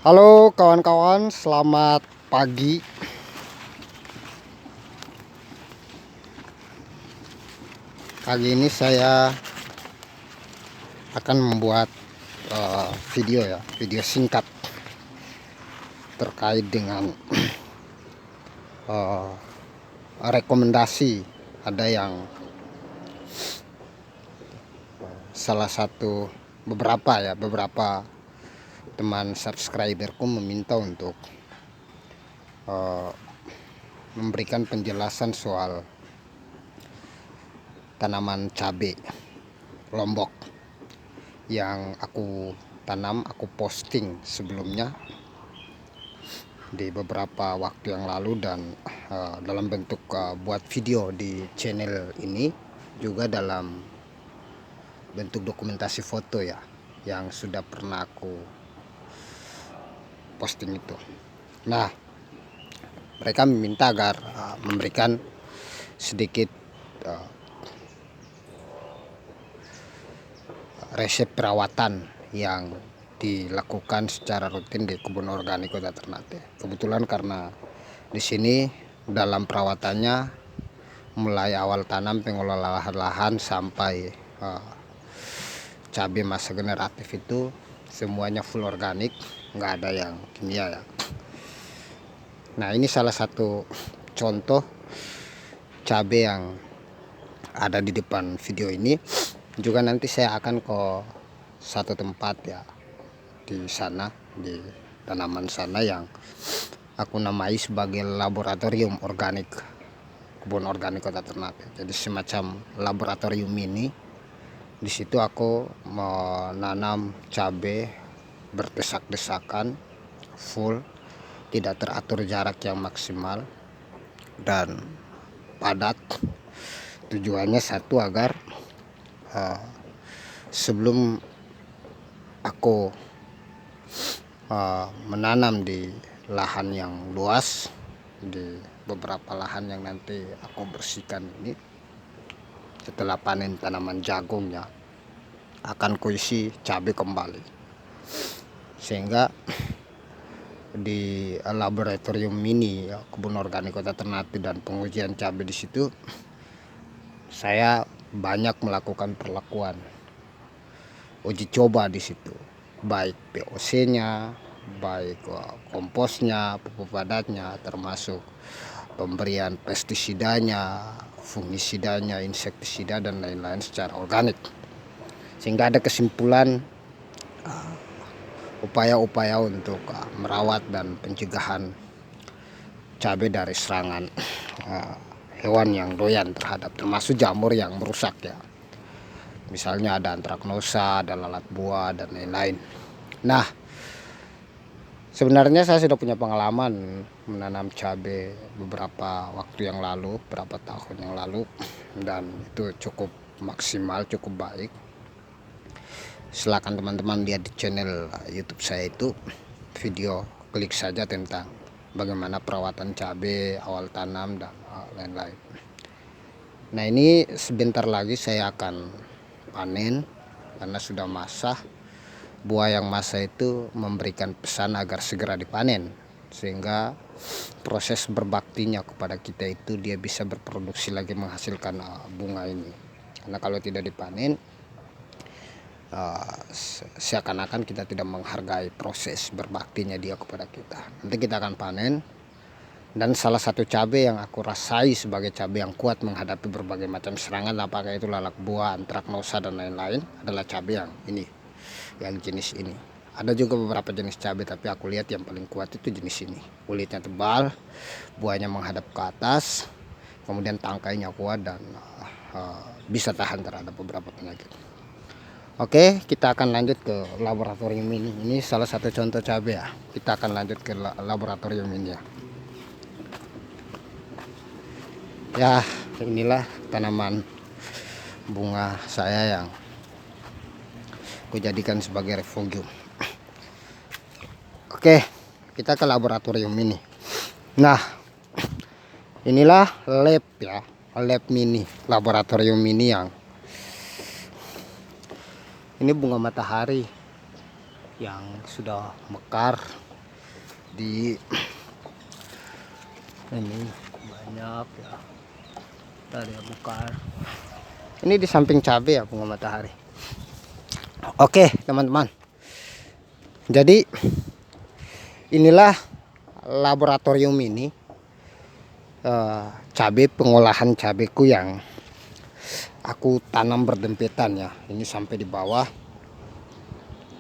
Halo kawan-kawan, selamat pagi. Pagi ini saya akan membuat video singkat terkait dengan rekomendasi. Ada yang beberapa teman subscriberku meminta untuk memberikan penjelasan soal tanaman cabai Lombok yang aku tanam, aku posting sebelumnya di beberapa waktu yang lalu, dan dalam bentuk buat video di channel ini, juga dalam bentuk dokumentasi foto ya, yang sudah pernah aku posting itu. Nah, mereka meminta agar memberikan sedikit resep perawatan yang dilakukan secara rutin di kebun organik Kota Ternate. Kebetulan karena di sini dalam perawatannya mulai awal tanam, pengelolaan lahan sampai cabai masa generatif itu semuanya full organik, nggak ada yang kimia ya. Nah, ini salah satu contoh cabai yang ada di depan video ini. Juga nanti saya akan ke satu tempat ya, di sana, di tanaman sana yang aku namai sebagai laboratorium organik kebun organik Kota Ternate. Jadi semacam laboratorium mini. Di situ aku menanam cabai berdesak-desakan, full, tidak teratur jarak yang maksimal dan padat. Tujuannya satu, agar sebelum aku menanam di lahan yang luas, di beberapa lahan yang nanti aku bersihkan ini, setelah panen tanaman jagungnya akan kuisi cabai kembali, sehingga di laboratorium mini ya, kebun organik Kota Ternate dan pengujian cabai di situ, saya banyak melakukan perlakuan uji coba di situ, baik POC-nya, baik komposnya, pupuk padatnya, termasuk pemberian pestisidanya, fungisidanya, insektisida dan lain-lain secara organik, sehingga ada kesimpulan upaya-upaya untuk merawat dan pencegahan cabai dari serangan hewan yang doyan terhadap, termasuk jamur yang merusak ya. Misalnya ada antraknosa, ada lalat buah dan lain-lain. Nah, sebenarnya saya sudah punya pengalaman menanam cabai beberapa waktu yang lalu, beberapa tahun yang lalu, dan itu cukup maksimal, cukup baik. Silakan teman-teman lihat di channel YouTube saya itu video, klik saja tentang bagaimana perawatan cabai awal tanam dan lain-lain. Nah, ini sebentar lagi saya akan panen karena sudah masa. Buah yang masa itu memberikan pesan agar segera dipanen, sehingga proses berbaktinya kepada kita itu dia bisa berproduksi lagi, menghasilkan bunga ini. Karena kalau tidak dipanen, seakan-akan kita tidak menghargai proses berbaktinya dia kepada kita. Nanti kita akan panen, dan salah satu cabai yang aku rasai sebagai cabai yang kuat menghadapi berbagai macam serangan, apakah itu lalat buah, antraknosa dan lain-lain, adalah cabai yang ini, yang jenis ini. Ada juga beberapa jenis cabai, tapi aku lihat yang paling kuat itu jenis ini. Kulitnya tebal, buahnya menghadap ke atas, kemudian tangkainya kuat dan bisa tahan terhadap beberapa penyakit. Oke, kita akan lanjut ke laboratorium ini. Ini salah satu contoh cabai ya. Kita akan lanjut ke laboratorium ini ya. Ya, inilah tanaman bunga saya yang aku jadikan sebagai refugium. Oke, kita ke laboratorium ini. Nah, inilah lab ya, lab mini, laboratorium mini yang ini bunga matahari yang sudah mekar, di ini banyak ya. Tadi bukan. Ini di samping cabai ya, bunga matahari. Oke teman-teman, jadi inilah laboratorium ini, cabai, pengolahan cabeku yang aku tanam berdempetan ya. Ini sampai di bawah,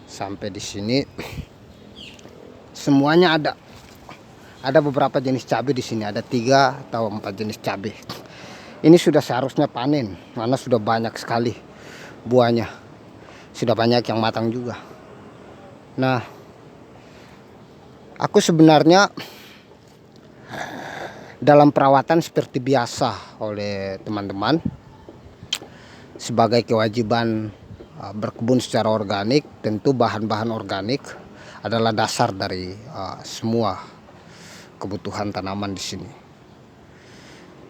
sampai di sini semuanya ada. Ada beberapa jenis cabai di sini, ada 3 atau 4 jenis cabai. Ini sudah seharusnya panen karena sudah banyak sekali buahnya, sudah banyak yang matang juga. Nah, aku sebenarnya dalam perawatan seperti biasa oleh teman-teman, sebagai kewajiban berkebun secara organik, tentu bahan-bahan organik adalah dasar dari semua kebutuhan tanaman di sini.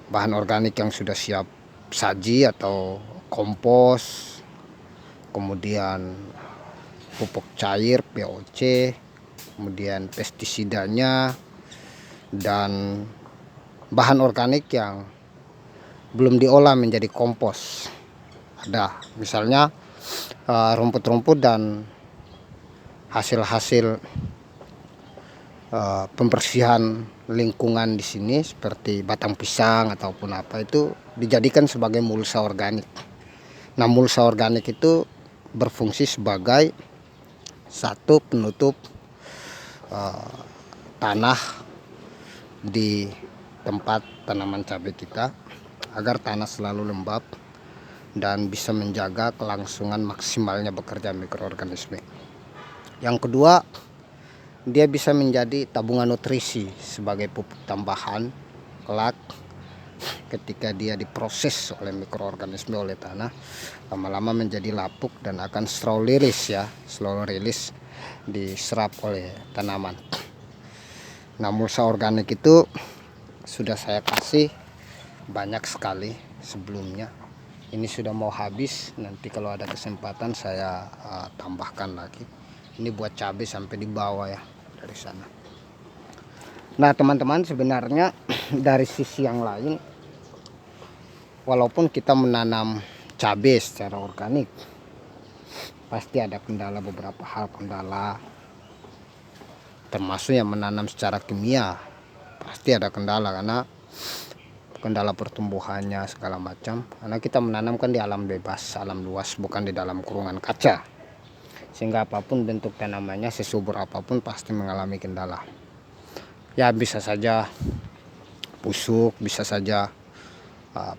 Bahan organik yang sudah siap saji atau kompos, kemudian pupuk cair POC, kemudian pestisidanya, dan bahan organik yang belum diolah menjadi kompos. Ada misalnya rumput-rumput dan hasil-hasil pembersihan lingkungan di sini seperti batang pisang ataupun apa, itu dijadikan sebagai mulsa organik. Nah, mulsa organik itu berfungsi sebagai satu penutup tanah di tempat tanaman cabai kita agar tanah selalu lembab dan bisa menjaga kelangsungan maksimalnya bekerja mikroorganisme. Yang kedua, dia bisa menjadi tabungan nutrisi sebagai pupuk tambahan kelak ketika dia diproses oleh mikroorganisme, oleh tanah, lama-lama menjadi lapuk dan akan slow release diserap oleh tanaman. Nah, mulsa organik itu sudah saya kasih banyak sekali sebelumnya. Ini sudah mau habis, nanti kalau ada kesempatan saya tambahkan lagi. Ini buat cabai sampai di bawah ya, dari sana. Nah teman-teman, sebenarnya dari sisi yang lain, walaupun kita menanam cabai secara organik, pasti ada kendala, beberapa hal kendala, termasuk yang menanam secara kimia pasti ada kendala, karena kendala pertumbuhannya segala macam, karena kita menanamkan di alam bebas, alam luas, bukan di dalam kurungan kaca, sehingga apapun bentuk tanamannya, sesubur apapun pasti mengalami kendala. Ya bisa saja busuk, bisa saja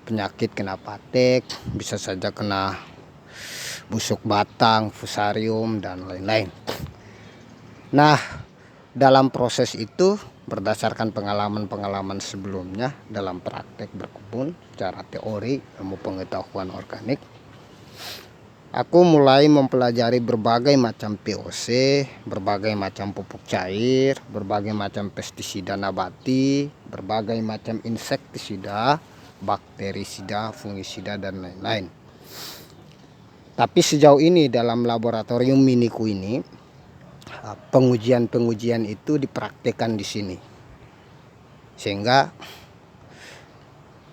penyakit kena patek, bisa saja kena busuk batang, fusarium, dan lain-lain. Nah, dalam proses itu berdasarkan pengalaman-pengalaman sebelumnya dalam praktek berkebun secara teori, ilmu pengetahuan organik, aku mulai mempelajari berbagai macam POC, berbagai macam pupuk cair, berbagai macam pestisida nabati, berbagai macam insektisida, bakterisida, fungisida, dan lain-lain. Tapi sejauh ini dalam laboratorium miniku ini, pengujian-pengujian itu dipraktekkan di sini, sehingga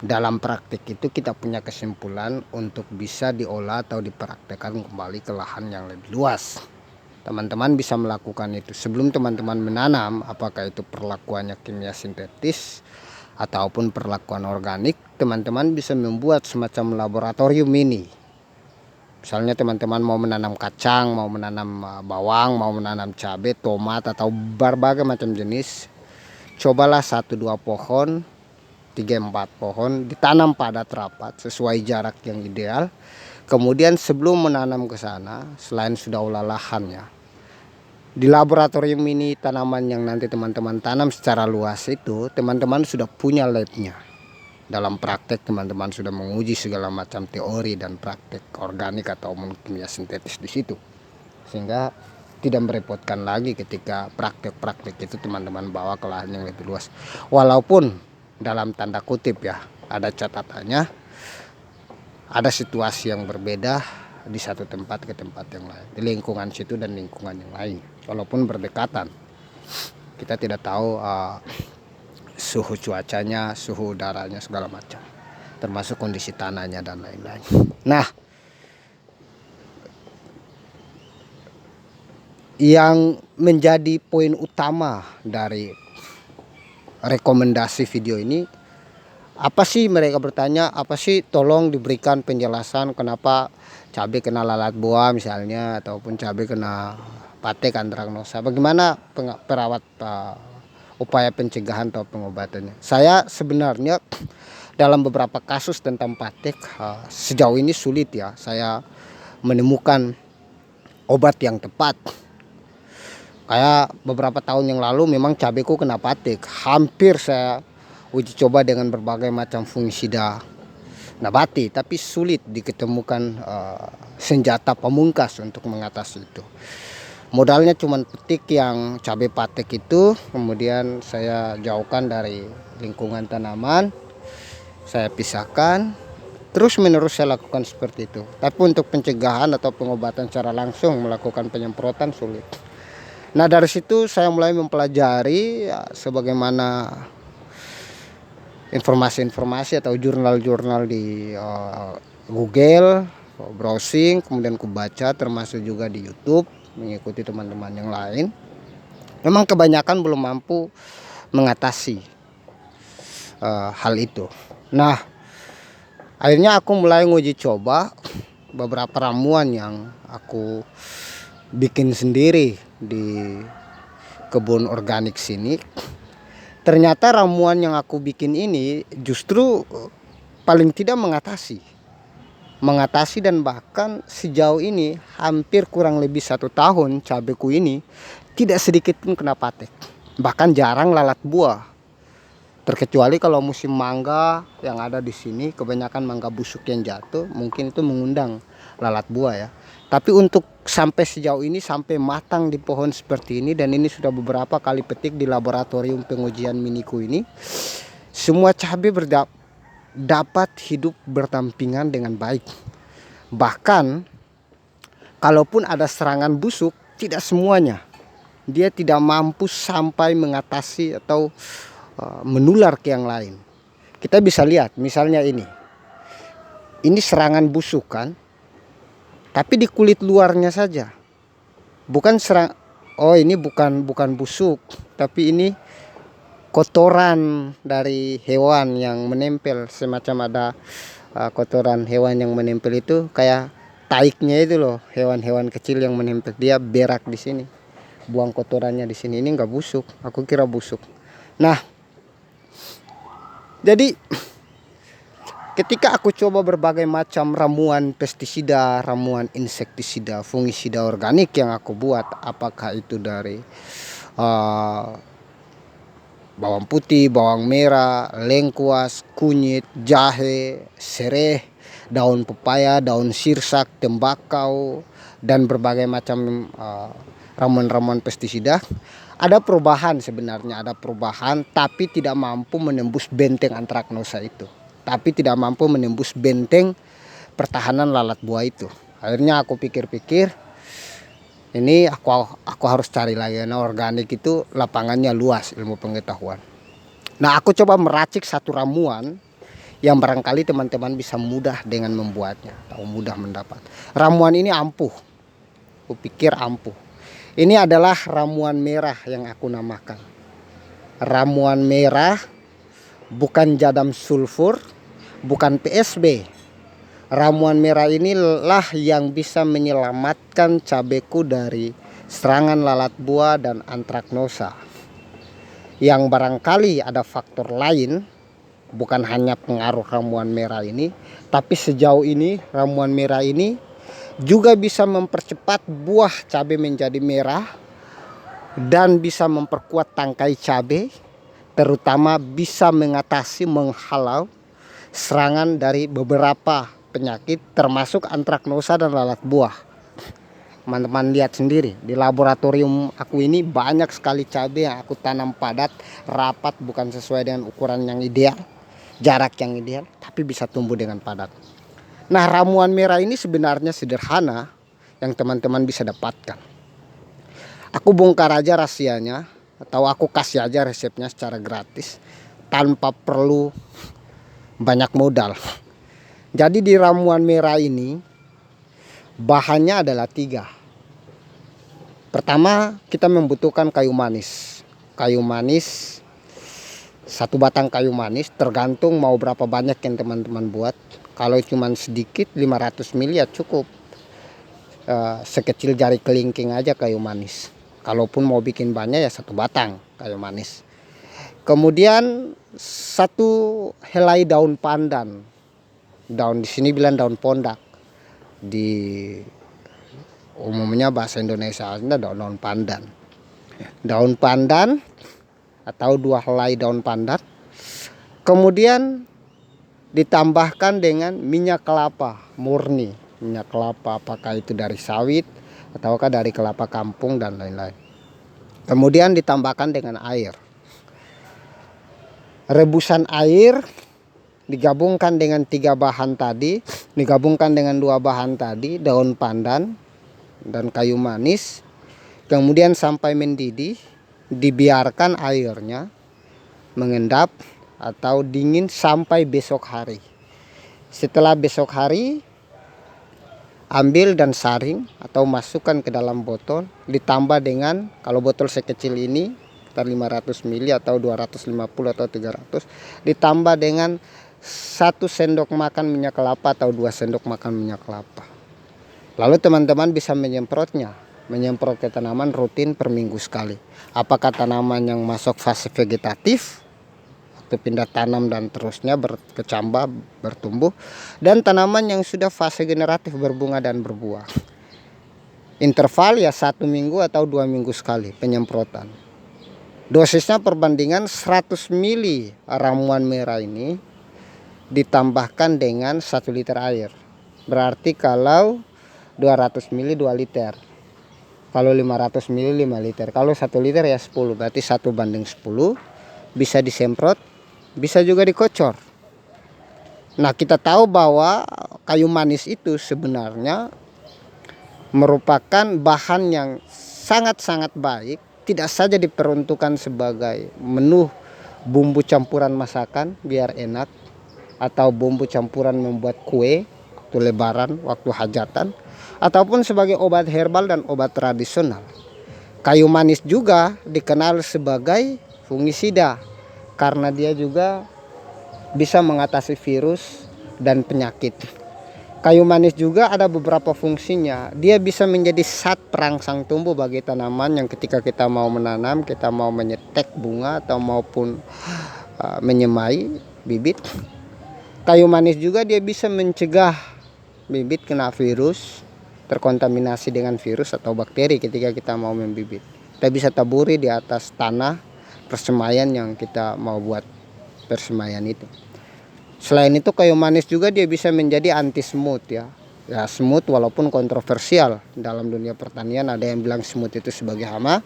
dalam praktik itu kita punya kesimpulan untuk bisa diolah atau dipraktekkan kembali ke lahan yang lebih luas. Teman-teman bisa melakukan itu sebelum teman-teman menanam, apakah itu perlakuannya kimia sintetis ataupun perlakuan organik. Teman-teman bisa membuat semacam laboratorium mini. Misalnya teman-teman mau menanam kacang, mau menanam bawang, mau menanam cabai, tomat, atau berbagai macam jenis, cobalah 1-2 pohon, 3-4 pohon, ditanam padat rapat sesuai jarak yang ideal. Kemudian sebelum menanam ke sana, selain sudah olah lahannya, di laboratorium ini tanaman yang nanti teman-teman tanam secara luas itu, teman-teman sudah punya labnya. Dalam praktek teman-teman sudah menguji segala macam teori dan praktek organik atau kimia sintetis di situ, sehingga tidak merepotkan lagi ketika praktek-praktek itu teman-teman bawa ke lahan yang lebih luas. Walaupun dalam tanda kutip ya, ada catatannya, ada situasi yang berbeda di satu tempat ke tempat yang lain, di lingkungan situ dan lingkungan yang lain, walaupun berdekatan. Kita tidak tahu suhu cuacanya, suhu udaranya segala macam, termasuk kondisi tanahnya dan lain-lain. Nah, yang menjadi poin utama dari rekomendasi video ini, apa sih, mereka bertanya, apa sih, tolong diberikan penjelasan kenapa cabai kena lalat buah misalnya, ataupun cabai kena patek antraknosa, bagaimana perawat upaya pencegahan atau pengobatannya. Saya sebenarnya dalam beberapa kasus tentang patek sejauh ini sulit ya saya menemukan obat yang tepat. Kayak beberapa tahun yang lalu memang cabeku kena patek, hampir saya uji coba dengan berbagai macam fungisida nabati, tapi sulit diketemukan senjata pamungkas untuk mengatasi itu. Modalnya cuma petik yang cabai patek itu, kemudian saya jauhkan dari lingkungan tanaman, saya pisahkan, terus menerus saya lakukan seperti itu. Tapi untuk pencegahan atau pengobatan secara langsung melakukan penyemprotan sulit. Nah, dari situ saya mulai mempelajari ya, sebagaimana informasi-informasi atau jurnal-jurnal di Google, browsing, kemudian kubaca, termasuk juga di YouTube, mengikuti teman-teman yang lain. Memang kebanyakan belum mampu mengatasi hal itu. Nah, akhirnya aku mulai nguji coba beberapa ramuan yang aku bikin sendiri di kebun organik sini. Ternyata ramuan yang aku bikin ini justru paling tidak mengatasi dan bahkan sejauh ini hampir kurang lebih 1 tahun cabeku ini tidak sedikit pun kena patek, bahkan jarang lalat buah. Terkecuali kalau musim mangga yang ada di sini, kebanyakan mangga busuk yang jatuh, mungkin itu mengundang lalat buah ya. Tapi untuk sampai sejauh ini, sampai matang di pohon seperti ini, dan ini sudah beberapa kali petik di laboratorium pengujian miniku ini, semua cabai dapat hidup berdampingan dengan baik. Bahkan kalaupun ada serangan busuk, tidak semuanya. Dia tidak mampu sampai mengatasi atau menular ke yang lain. Kita bisa lihat misalnya ini serangan busuk kan, tapi di kulit luarnya saja, bukan ini bukan busuk, tapi ini kotoran dari hewan yang menempel, semacam ada kotoran hewan yang menempel itu, kayak taiknya itu loh, hewan-hewan kecil yang menempel, dia berak di sini, buang kotorannya di sini. Ini enggak busuk, aku kira busuk. Nah, jadi ketika aku coba berbagai macam ramuan pestisida, ramuan insektisida, fungisida organik yang aku buat, apakah itu dari bawang putih, bawang merah, lengkuas, kunyit, jahe, sereh, daun pepaya, daun sirsak, tembakau, dan berbagai macam ramuan-ramuan pestisida, ada perubahan sebenarnya, tapi tidak mampu menembus benteng antraknosa itu, tapi tidak mampu menembus benteng pertahanan lalat buah itu. Akhirnya aku pikir-pikir, ini aku harus cari lagi, karena organik itu lapangannya luas ilmu pengetahuan. Nah, aku coba meracik satu ramuan yang barangkali teman-teman bisa mudah dengan membuatnya atau mudah mendapat. Ramuan ini ampuh, aku pikir ampuh. Ini adalah ramuan merah yang aku namakan. Ramuan merah, bukan jadam sulfur, bukan PSB. Ramuan merah inilah yang bisa menyelamatkan cabeku dari serangan lalat buah dan antraknosa. Yang barangkali ada faktor lain, bukan hanya pengaruh ramuan merah ini, tapi sejauh ini ramuan merah ini juga bisa mempercepat buah cabai menjadi merah dan bisa memperkuat tangkai cabai, terutama bisa mengatasi, menghalau serangan dari beberapa penyakit termasuk antraknosa dan lalat buah. Teman-teman lihat sendiri di laboratorium aku ini banyak sekali cabai yang aku tanam padat, rapat, bukan sesuai dengan ukuran yang ideal, jarak yang ideal, tapi bisa tumbuh dengan padat. Nah, ramuan merah ini sebenarnya sederhana yang teman-teman bisa dapatkan. Aku bongkar aja rahasianya. atau aku kasih aja resepnya secara gratis tanpa perlu banyak modal. Jadi di ramuan merah ini bahannya adalah 3. Pertama, kita membutuhkan kayu manis. Kayu manis, 1 batang kayu manis, tergantung mau berapa banyak yang teman-teman buat. Kalau cuma sedikit 500 ml ya cukup. Sekecil jari kelingking aja kayu manis. Kalaupun mau bikin banyak ya 1 batang kayu manis. Kemudian 1 helai daun pandan. Daun di sini bilang daun pondak. Di umumnya bahasa Indonesia ada daun pandan. Daun pandan atau 2 helai daun pandan. Kemudian ditambahkan dengan minyak kelapa murni. Minyak kelapa apakah itu dari sawit ataukah dari kelapa kampung dan lain-lain. Kemudian ditambahkan dengan air. Rebusan air digabungkan dengan 3 bahan tadi, digabungkan dengan 2 bahan tadi, daun pandan dan kayu manis. Kemudian sampai mendidih, dibiarkan airnya mengendap atau dingin sampai besok hari. Setelah besok hari, ambil dan saring atau masukkan ke dalam botol, ditambah dengan, kalau botol sekecil ini sekitar 500 ml atau 250 atau 300, ditambah dengan 1 sendok makan minyak kelapa atau 2 sendok makan minyak kelapa. Lalu teman-teman bisa menyemprot ke tanaman rutin per minggu sekali. Apakah tanaman yang masuk fase vegetatif atau pindah tanam dan terusnya berkecambah, bertumbuh, dan tanaman yang sudah fase generatif berbunga dan berbuah. Interval ya 1 minggu atau 2 minggu sekali penyemprotan. Dosisnya perbandingan 100 ml ramuan merah ini ditambahkan dengan 1 liter air. Berarti kalau 200 ml 2 liter. Kalau 500 ml 5 liter. Kalau 1 liter ya 10. Berarti 1:10. Bisa disemprot, bisa juga dikocor. Nah, kita tahu bahwa kayu manis itu sebenarnya merupakan bahan yang sangat-sangat baik. Tidak saja diperuntukkan sebagai menu bumbu campuran masakan biar enak, atau bumbu campuran membuat kue waktu lebaran, waktu hajatan, ataupun sebagai obat herbal dan obat tradisional. Kayu manis juga dikenal sebagai fungisida karena dia juga bisa mengatasi virus dan penyakit. Kayu manis juga ada beberapa fungsinya. Dia bisa menjadi zat perangsang tumbuh bagi tanaman yang ketika kita mau menanam, kita mau menyetek bunga atau maupun menyemai bibit. Kayu manis juga dia bisa mencegah bibit kena virus, terkontaminasi dengan virus atau bakteri ketika kita mau membibit. Kita bisa taburi di atas tanah persemaian yang kita mau buat persemaian itu. Selain itu kayu manis juga dia bisa menjadi anti semut ya. Ya semut walaupun kontroversial dalam dunia pertanian, ada yang bilang semut itu sebagai hama,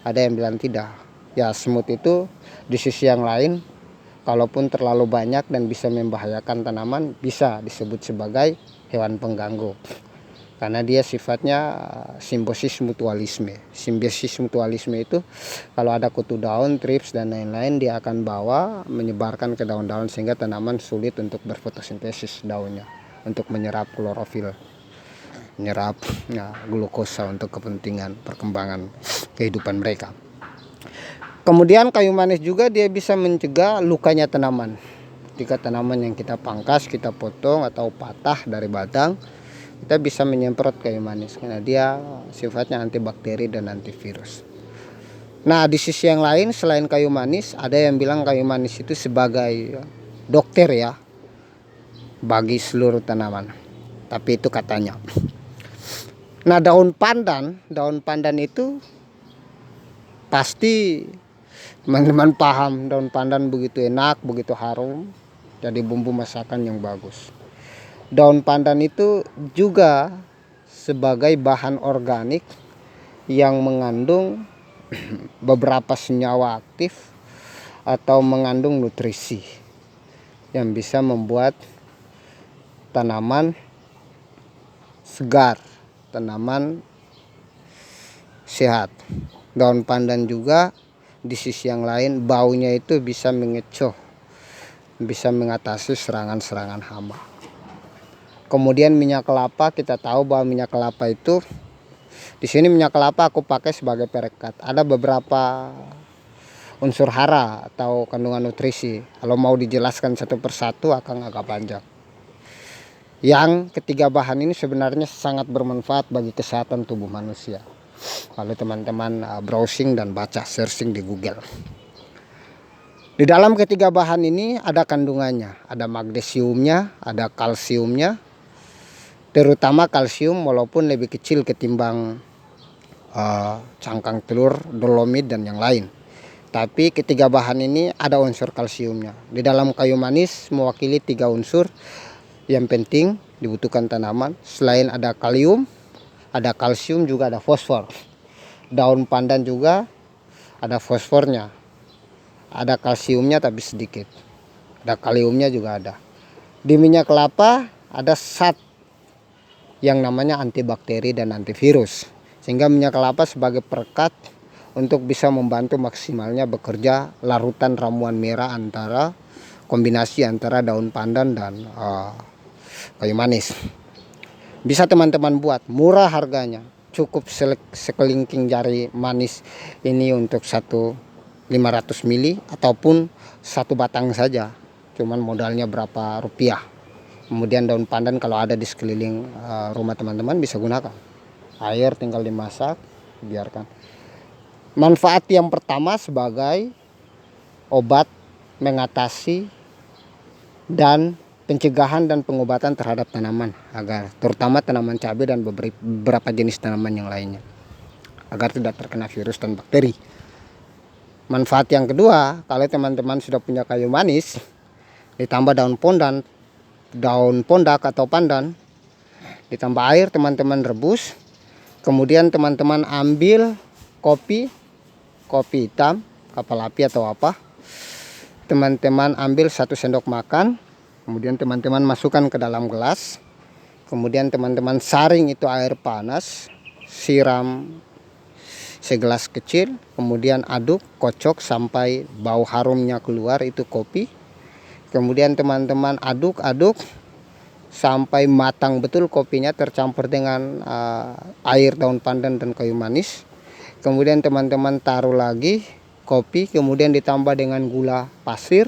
ada yang bilang tidak. Ya semut itu di sisi yang lain kalaupun terlalu banyak dan bisa membahayakan tanaman bisa disebut sebagai hewan pengganggu. Karena dia sifatnya simbiosis mutualisme. Simbiosis mutualisme itu kalau ada kutu daun, trips dan lain-lain, dia akan bawa menyebarkan ke daun-daun sehingga tanaman sulit untuk berfotosintesis daunnya untuk menyerap klorofil, menyerap glukosa untuk kepentingan perkembangan kehidupan mereka. Kemudian kayu manis juga dia bisa mencegah lukanya tanaman. Jika tanaman yang kita pangkas, kita potong atau patah dari batang, kita bisa menyemprot kayu manis karena dia sifatnya antibakteri dan antivirus. Nah, di sisi yang lain selain kayu manis, ada yang bilang kayu manis itu sebagai dokter ya bagi seluruh tanaman. Tapi itu katanya. Nah, daun pandan itu pasti teman-teman paham, daun pandan begitu enak, begitu harum, jadi bumbu masakan yang bagus. Daun pandan itu juga sebagai bahan organik yang mengandung beberapa senyawa aktif atau mengandung nutrisi yang bisa membuat tanaman segar, tanaman sehat. Daun pandan juga di sisi yang lain baunya itu bisa mengecoh, bisa mengatasi serangan-serangan hama. Kemudian minyak kelapa, kita tahu bahwa minyak kelapa itu di sini minyak kelapa aku pakai sebagai perekat. Ada beberapa unsur hara atau kandungan nutrisi. Kalau mau dijelaskan satu persatu akan agak panjang. Yang ketiga bahan ini sebenarnya sangat bermanfaat bagi kesehatan tubuh manusia. Kalau teman-teman browsing dan baca searching di Google. Di dalam ketiga bahan ini ada kandungannya, ada magnesiumnya, ada kalsiumnya. Terutama kalsium walaupun lebih kecil ketimbang cangkang telur, dolomit dan yang lain. Tapi ketiga bahan ini ada unsur kalsiumnya. Di dalam kayu manis mewakili 3 unsur yang penting dibutuhkan tanaman. Selain ada kalium, ada kalsium, juga ada fosfor. Daun pandan juga ada fosfornya. Ada kalsiumnya tapi sedikit. Ada kaliumnya juga ada. Di minyak kelapa ada zat yang namanya antibakteri dan antivirus. Sehingga minyak kelapa sebagai perekat untuk bisa membantu maksimalnya bekerja larutan ramuan merah antara kombinasi antara daun pandan dan kayu manis. Bisa teman-teman buat, murah harganya, cukup sekelingking jari manis ini untuk 500 ml ataupun 1 batang saja, cuman modalnya berapa rupiah. Kemudian daun pandan kalau ada di sekeliling rumah teman-teman bisa gunakan. Air tinggal dimasak, biarkan. Manfaat yang pertama sebagai obat mengatasi dan pencegahan dan pengobatan terhadap tanaman, agar terutama tanaman cabai dan beberapa jenis tanaman yang lainnya, agar tidak terkena virus dan bakteri. Manfaat yang kedua, kalau teman-teman sudah punya kayu manis ditambah daun pondak atau pandan, ditambah air, teman-teman rebus. Kemudian teman-teman ambil kopi hitam, kapal api atau apa, teman-teman ambil 1 sendok makan. Kemudian teman-teman masukkan ke dalam gelas. Kemudian teman-teman saring itu air panas, siram segelas kecil. Kemudian aduk, kocok sampai bau harumnya keluar, itu kopi. Kemudian teman-teman aduk sampai matang betul kopinya, tercampur dengan air, daun pandan dan kayu manis. Kemudian teman-teman taruh lagi kopi, kemudian ditambah dengan gula pasir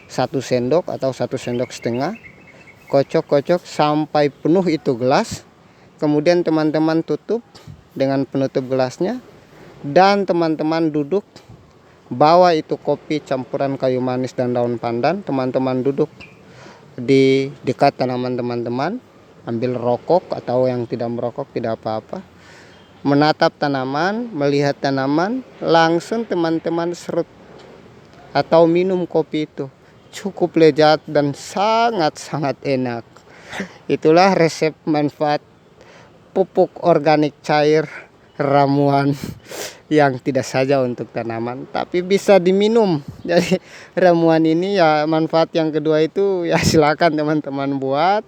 1 sendok atau 1,5 sendok. Kocok sampai penuh itu gelas. Kemudian teman-teman tutup dengan penutup gelasnya, dan teman-teman duduk, bawa itu kopi campuran kayu manis dan daun pandan. Teman-teman duduk di dekat tanaman teman-teman, ambil rokok atau yang tidak merokok tidak apa-apa, menatap tanaman, melihat tanaman, langsung teman-teman serut atau minum kopi itu. Cukup lezat dan sangat-sangat enak. Itulah resep manfaat pupuk organik cair ramuan yang tidak saja untuk tanaman tapi bisa diminum. Jadi ramuan ini ya, manfaat yang kedua itu ya silakan teman-teman buat,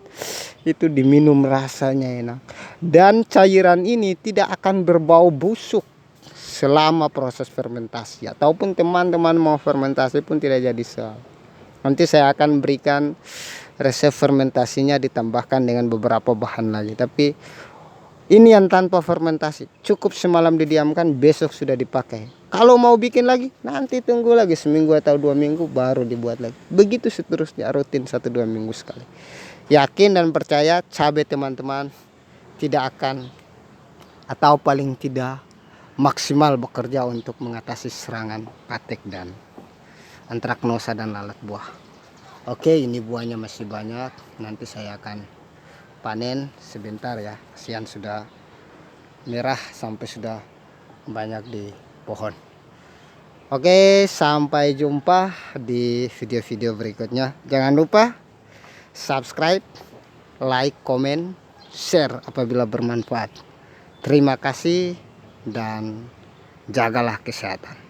itu diminum, rasanya enak. Dan cairan ini tidak akan berbau busuk selama proses fermentasi, ataupun teman-teman mau fermentasi pun tidak jadi soal. Nanti saya akan berikan resep fermentasinya ditambahkan dengan beberapa bahan lagi. Tapi ini yang tanpa fermentasi, cukup semalam didiamkan, besok sudah dipakai. Kalau mau bikin lagi, nanti tunggu lagi seminggu atau 2 minggu baru dibuat lagi. Begitu seterusnya, rutin 1-2 minggu sekali. Yakin dan percaya cabai teman-teman tidak akan, atau paling tidak maksimal bekerja untuk mengatasi serangan patek dan antraknosa dan lalat buah. Oke, ini buahnya masih banyak, nanti saya akan panen sebentar ya, kasihan sudah merah sampai sudah banyak di pohon. Oke, sampai jumpa di video-video berikutnya. Jangan lupa subscribe, like, komen, share apabila bermanfaat. Terima kasih dan jagalah kesehatan.